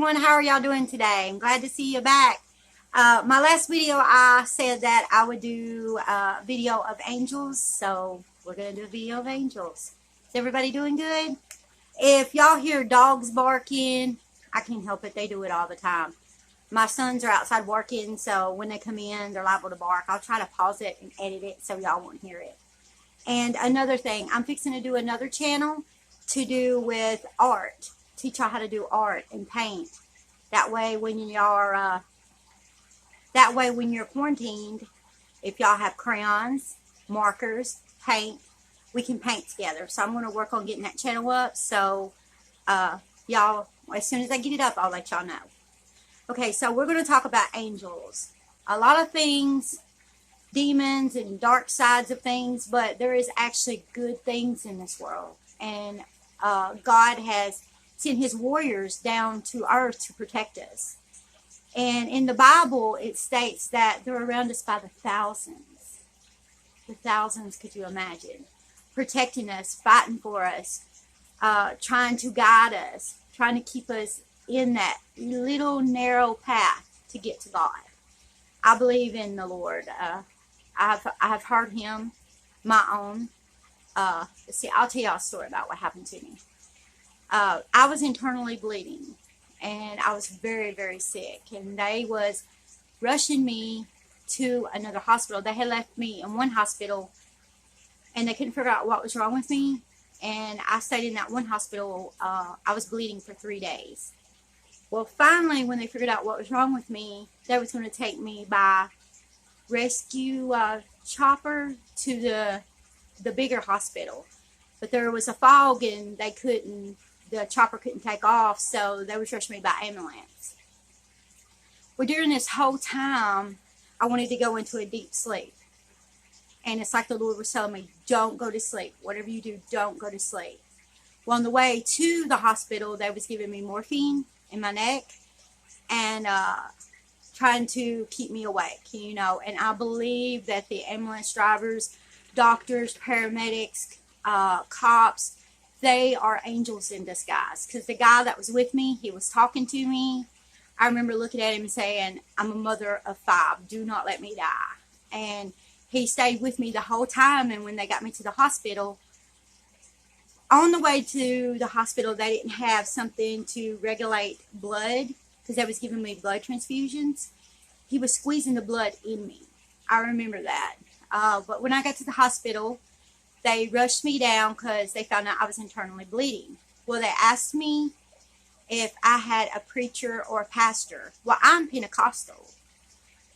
everyone. How are y'all doing today? I'm glad to see you back. My last video, I said that I would do a video of angels, so we're going to do a video of angels. Is everybody doing good? If y'all hear dogs barking, I can't help it. They do it all the time. My sons are outside working, so when they come in, they're liable to bark. I'll try to pause it and edit it so y'all won't hear it. And another thing, I'm fixing to do another channel to do with art. Teach y'all how to do art and paint. That way when you're quarantined, if y'all have crayons, markers, paint, we can paint together. So I'm going to work on getting that channel up. So y'all, as soon as I get it up, I'll let y'all know. Okay, so we're going to talk about angels. A lot of things, demons and dark sides of things, but there is actually good things in this world. And God has sent his warriors down to earth to protect us. And in the Bible, it states that they're around us by the thousands. The thousands, could you imagine? Protecting us, fighting for us, trying to guide us, trying to keep us in that little narrow path to get to God. I believe in the Lord. I've heard him, my own. See, I'll tell y'all a story about what happened to me. I was internally bleeding, and I was very, very sick, and they was rushing me to another hospital. They had left me in one hospital, and they couldn't figure out what was wrong with me, and I stayed in that one hospital. I was bleeding for 3 days. Well, finally, when they figured out what was wrong with me, they was going to take me by rescue chopper to the bigger hospital, but there was a fog, and the chopper couldn't take off, so they was rushing me by ambulance. Well, during this whole time, I wanted to go into a deep sleep, and it's like the Lord was telling me, don't go to sleep. Whatever you do, don't go to sleep. Well, on the way to the hospital, they was giving me morphine in my neck and trying to keep me awake, you know. And I believe that the ambulance drivers, doctors, paramedics, cops, they are angels in disguise. Because the guy that was with me, he was talking to me. I remember looking at him and saying, I'm a mother of 5. Do not let me die. And he stayed with me the whole time. And when they got me to the hospital, on the way to the hospital, they didn't have something to regulate blood because they was giving me blood transfusions. He was squeezing the blood in me. I remember that. But when I got to the hospital, they rushed me down because they found out I was internally bleeding. Well, they asked me if I had a preacher or a pastor. Well, I'm Pentecostal.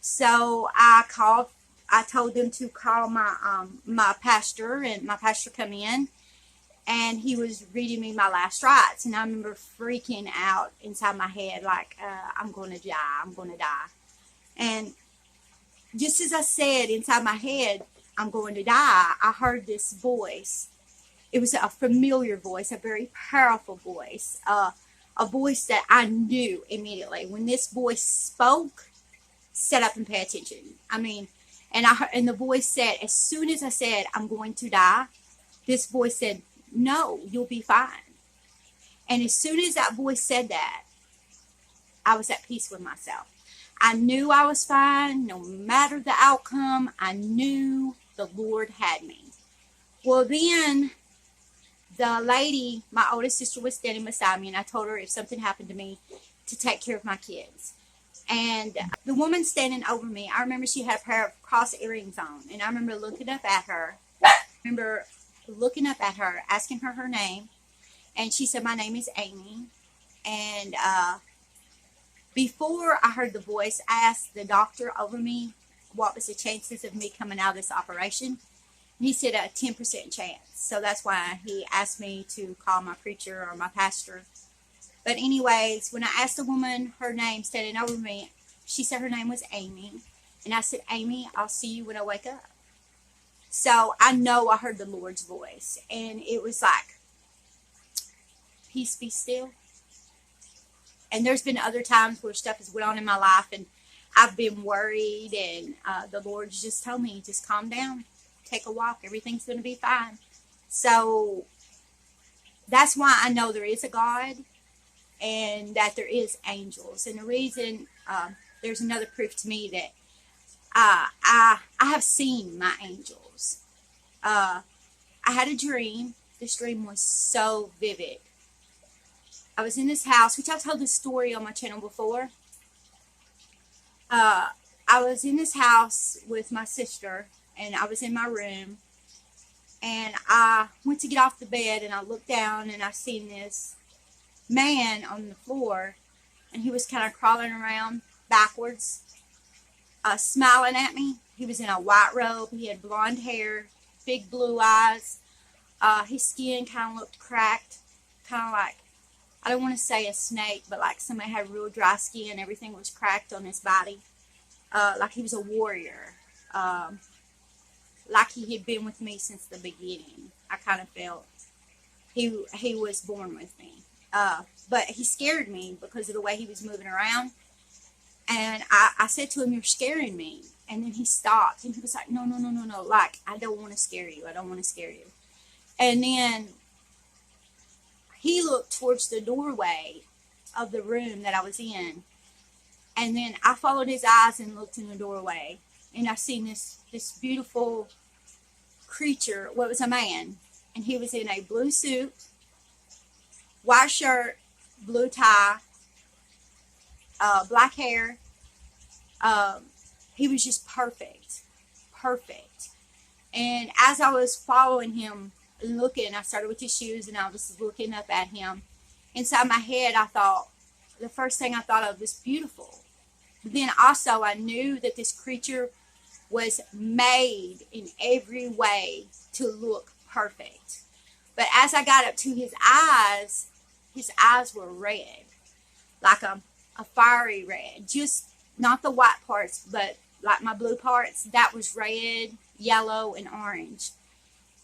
So I told them to call my pastor, and my pastor come in, and he was reading me my last rites. And I remember freaking out inside my head, like, I'm going to die, I'm going to die. And just as I said inside my head, I'm going to die, I heard this voice. It was a familiar voice, a very powerful voice, a voice that I knew immediately. When this voice spoke, sit up and pay attention. I mean, and the voice said, as soon as I said, I'm going to die, this voice said, no, you'll be fine. And as soon as that voice said that, I was at peace with myself. I knew I was fine, no matter the outcome. I knew the Lord had me. Well, then the lady, my oldest sister, was standing beside me, and I told her if something happened to me to take care of my kids. And the woman standing over me, I remember she had a pair of cross earrings on, and I remember looking up at her. Asking her name, and she said, my name is Amy. And before I heard the voice, I asked the doctor over me what was the chances of me coming out of this operation. And he said a 10% chance. So that's why he asked me to call my preacher or my pastor. But anyways, when I asked the woman her name standing over me, she said her name was Amy. And I said, Amy, I'll see you when I wake up. So I know I heard the Lord's voice, and it was like, peace be still. And there's been other times where stuff has went on in my life, and I've been worried, and the Lord's just told me, just calm down, take a walk, everything's going to be fine. So that's why I know there is a God. and that there is angels. And the reason, there's another proof to me that I have seen my angels. I had a dream. This dream was so vivid. I was in this house, which I've told this story on my channel before. I was in this house with my sister, and I was in my room, and I went to get off the bed, and I looked down, and I seen this man on the floor, and he was kind of crawling around backwards, smiling at me. He was in a white robe. He had blonde hair, big blue eyes. His skin kind of looked cracked, kind of like, I don't want to say a snake, but like somebody had real dry skin. Everything was cracked on his body. Like he was a warrior. Like he had been with me since the beginning. I kind of felt he was born with me. But he scared me because of the way he was moving around. And I said to him, "You're scaring me." And then he stopped, and he was like, "No, no, no, no, no. Like, I don't want to scare you. I don't want to scare you." And then he looked towards the doorway of the room that I was in. And then I followed his eyes and looked in the doorway. And I seen this beautiful creature. Well, it was a man. And he was in a blue suit, white shirt, blue tie, black hair. He was just perfect. Perfect. And as I was following him and looking, I started with his shoes, and I was looking up at him. Inside my head, the first thing I thought of was beautiful. But then also I knew that this creature was made in every way to look perfect. But as I got up to his eyes were red, like a fiery red. Just not the white parts, but like my blue parts, that was red, yellow, and orange.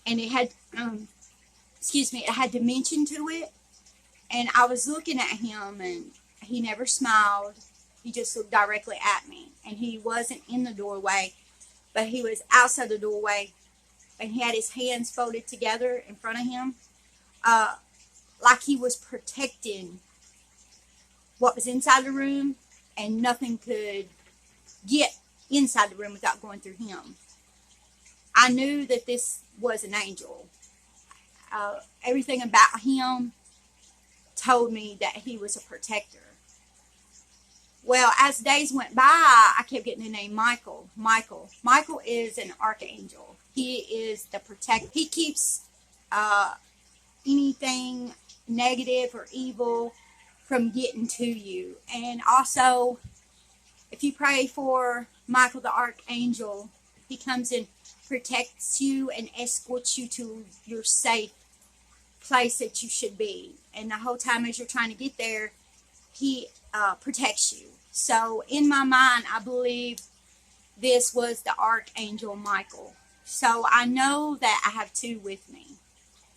And it had, it had dimension to it. And I was looking at him, and he never smiled. He just looked directly at me. And he wasn't in the doorway, but he was outside the doorway. And he had his hands folded together in front of him, like he was protecting what was inside the room, and nothing could get inside the room without going through him. I knew that this was an angel. Everything about him told me that he was a protector. Well, as days went by, I kept getting the name Michael. Michael is an archangel. He is the protector. He keeps anything negative or evil from getting to you. And also, if you pray for Michael the archangel, he comes and protects you and escorts you to your safe place that you should be. And the whole time as you're trying to get there, he protects you. So in my mind, I believe this was the archangel Michael. So I know that I have two with me.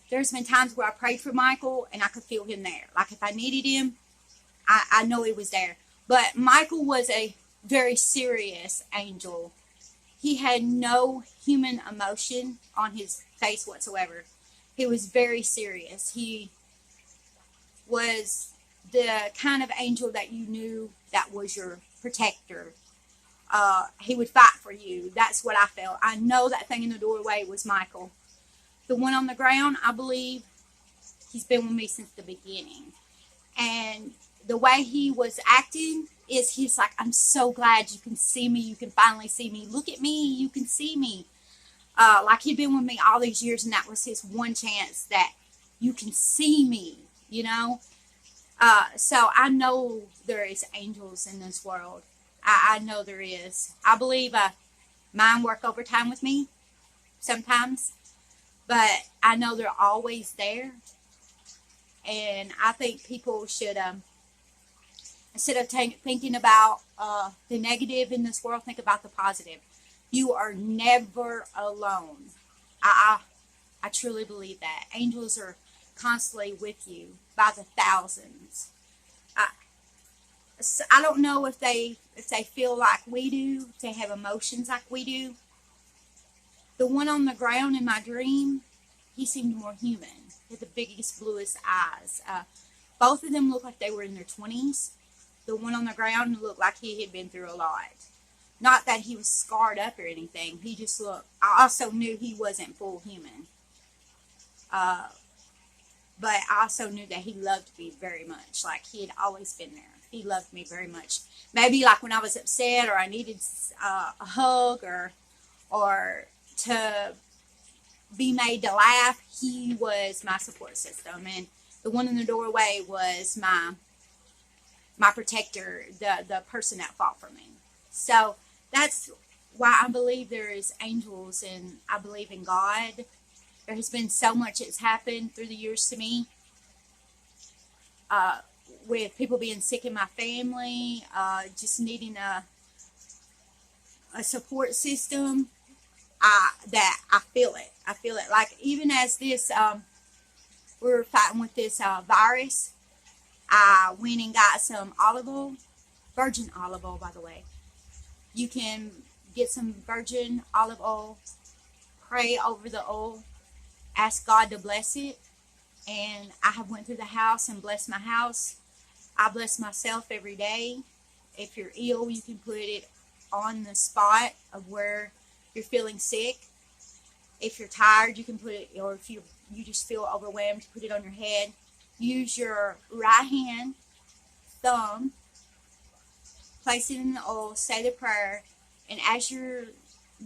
There's been times where I prayed for Michael and I could feel him there. Like if I needed him, I know he was there. But Michael was a very serious angel. He had no human emotion on his face whatsoever. He was very serious. He was the kind of angel that you knew that was your protector. He would fight for you. That's what I felt. I know that thing in the doorway was Michael. The one on the ground, I believe, he's been with me since the beginning. And the way he was acting is he's like, "I'm so glad you can see me. You can finally see me. Look at me. You can see me." Like he'd been with me all these years, and that was his one chance that you can see me, you know. So I know there is angels in this world. I know there is. I believe mine work overtime with me sometimes, but I know they're always there. And I think people should, instead of thinking about the negative in this world, think about the positive. You are never alone. I truly believe that. Angels are constantly with you by the thousands. I don't know if they feel like we do, if they have emotions like we do. The one on the ground in my dream, he seemed more human. He had the biggest, bluest eyes. Both of them looked like they were in their 20s. The one on the ground looked like he had been through a lot. Not that he was scarred up or anything. He just looked, I also knew he wasn't full human. But I also knew that he loved me very much. Like he had always been there. He loved me very much. Maybe like when I was upset or I needed a hug or to be made to laugh, he was my support system. And the one in the doorway was my protector, the person that fought for me. So that's why I believe there is angels and I believe in God. There has been so much that's happened through the years to me. With people being sick in my family, just needing a support system, that I feel it. I feel it. Like even as this, we were fighting with this virus, I went and got some olive oil, virgin olive oil, by the way. You can get some virgin olive oil, pray over the oil, ask God to bless it. And I have went through the house and blessed my house. I bless myself every day. If you're ill, you can put it on the spot of where you're feeling sick. If you're tired, you can put it, or if you just feel overwhelmed, put it on your head. Use your right hand, thumb, place it in the oil, say the prayer, and as you're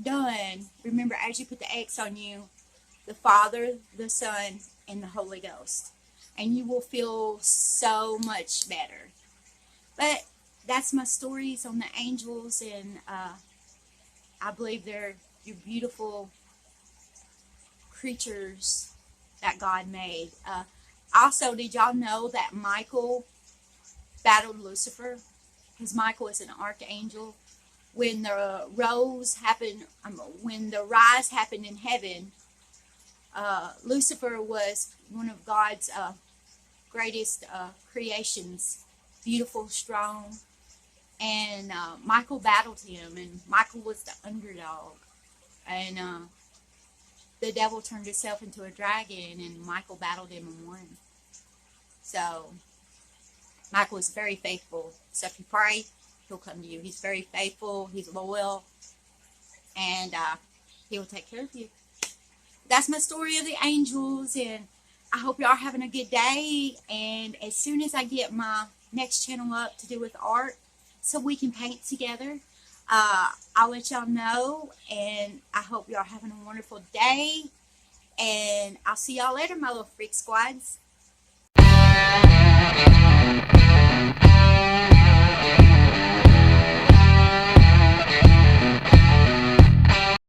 done, remember as you put the X on you, the Father, the Son, and the Holy Ghost. And you will feel so much better. But that's my stories on the angels, and I believe they're beautiful creatures that God made. Also, did y'all know that Michael battled Lucifer? Because Michael is an archangel. When the when the rise happened in heaven, Lucifer was one of God's greatest creations, beautiful, strong, and Michael battled him, and Michael was the underdog, and the devil turned himself into a dragon, and Michael battled him and won. So Michael is very faithful. So if you pray, he'll come to you. He's very faithful. He's loyal, and he will take care of you. That's my story of the angels, and I hope y'all are having a good day. And as soon as I get my next channel up to do with art, so we can paint together, I'll let y'all know. And I hope y'all are having a wonderful day. And I'll see y'all later, my little freak squads.